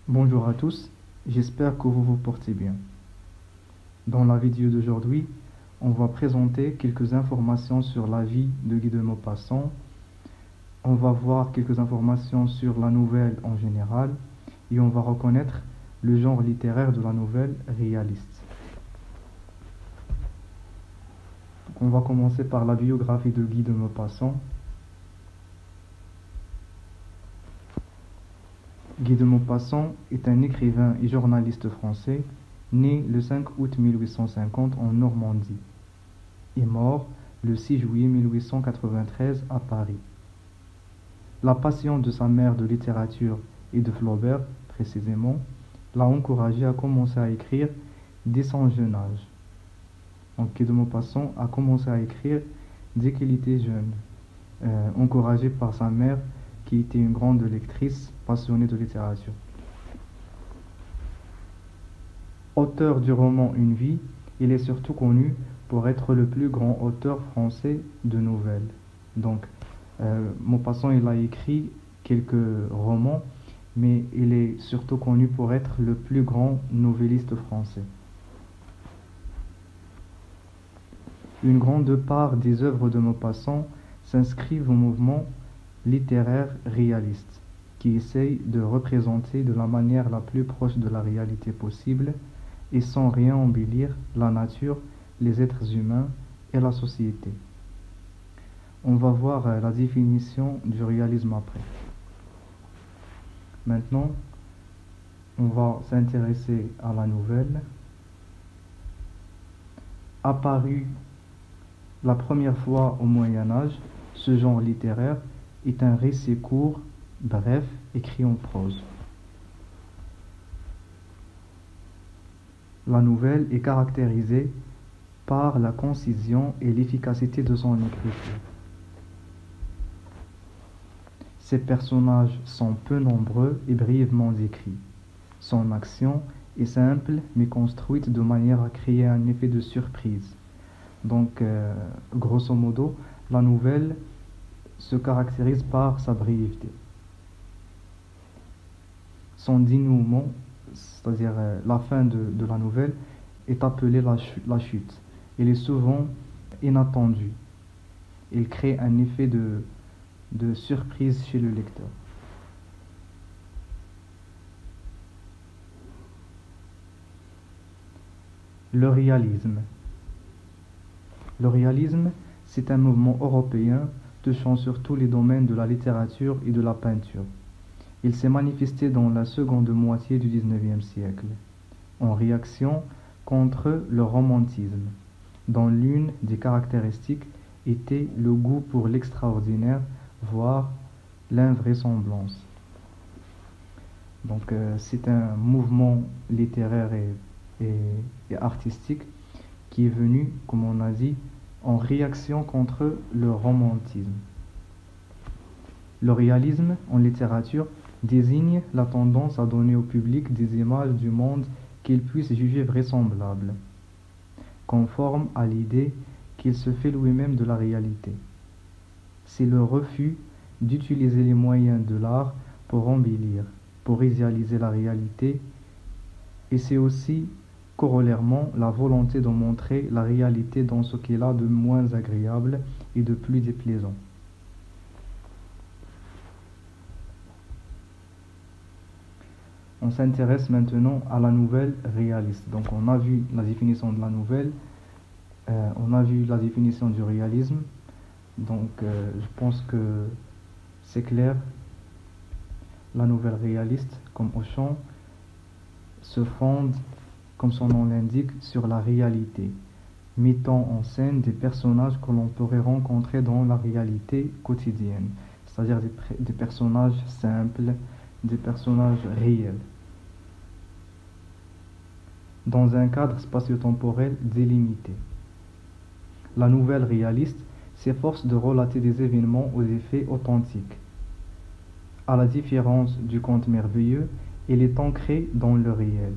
Bonjour à tous, j'espère que vous vous portez bien. Dans la vidéo d'aujourd'hui, on va présenter quelques informations sur la vie de Guy de Maupassant. On va voir quelques informations sur la nouvelle en général et on va reconnaître le genre littéraire de la nouvelle réaliste. Donc on va commencer par la biographie de Guy de Maupassant. Guy de Maupassant est un écrivain et journaliste français, né le 5 août 1850 en Normandie et mort le 6 juillet 1893 à Paris. La passion de sa mère de littérature et de Flaubert, précisément, l'a encouragé à commencer à écrire dès son jeune âge. Donc Guy de Maupassant a commencé à écrire dès qu'il était jeune, encouragé par sa mère qui était une grande lectrice passionnée de littérature. Auteur du roman Une vie, il est surtout connu pour être le plus grand auteur français de nouvelles. Donc, Maupassant, il a écrit quelques romans, mais il est surtout connu pour être le plus grand novelliste français. Une grande part des œuvres de Maupassant s'inscrivent au mouvement littéraire réaliste, qui essaye de représenter de la manière la plus proche de la réalité possible et sans rien embellir la nature, les êtres humains et la société. On va voir la définition du réalisme après. Maintenant, on va s'intéresser à la nouvelle. Apparu la première fois au Moyen Âge, ce genre littéraire est un récit court, bref, écrit en prose. La nouvelle est caractérisée par la concision et l'efficacité de son écriture. Ses personnages sont peu nombreux et brièvement décrits. Son action est simple mais construite de manière à créer un effet de surprise. Donc, grosso modo, la nouvelle se caractérise par sa brièveté. Son dénouement, c'est-à-dire la fin de la nouvelle, est appelée la chute. Il est souvent inattendu. Il crée un effet de surprise chez le lecteur. Le réalisme. Le réalisme, c'est un mouvement européen touchant sur tous les domaines de la littérature et de la peinture. Il s'est manifesté dans la seconde moitié du XIXe siècle, en réaction contre le romantisme, dont l'une des caractéristiques était le goût pour l'extraordinaire, voire l'invraisemblance. Donc c'est un mouvement littéraire et artistique qui est venu, comme on a dit, en réaction contre le romantisme. Le réalisme en littérature désigne la tendance à donner au public des images du monde qu'il puisse juger vraisemblables, conformes à l'idée qu'il se fait lui-même de la réalité. C'est le refus d'utiliser les moyens de l'art pour embellir, pour idéaliser la réalité, et c'est aussi corollairement la volonté de montrer la réalité dans ce qu'elle a de moins agréable et de plus déplaisant. On s'intéresse maintenant à la nouvelle réaliste. Donc on a vu la définition de la nouvelle, on a vu la définition du réalisme. Donc je pense que c'est clair. La nouvelle réaliste, comme Auchan, se fonde, comme son nom l'indique, sur la réalité, mettant en scène des personnages que l'on pourrait rencontrer dans la réalité quotidienne, c'est-à-dire des personnages simples, des personnages réels, dans un cadre spatio-temporel délimité. La nouvelle réaliste s'efforce de relater des événements aux effets authentiques. À la différence du conte merveilleux, elle est ancrée dans le réel.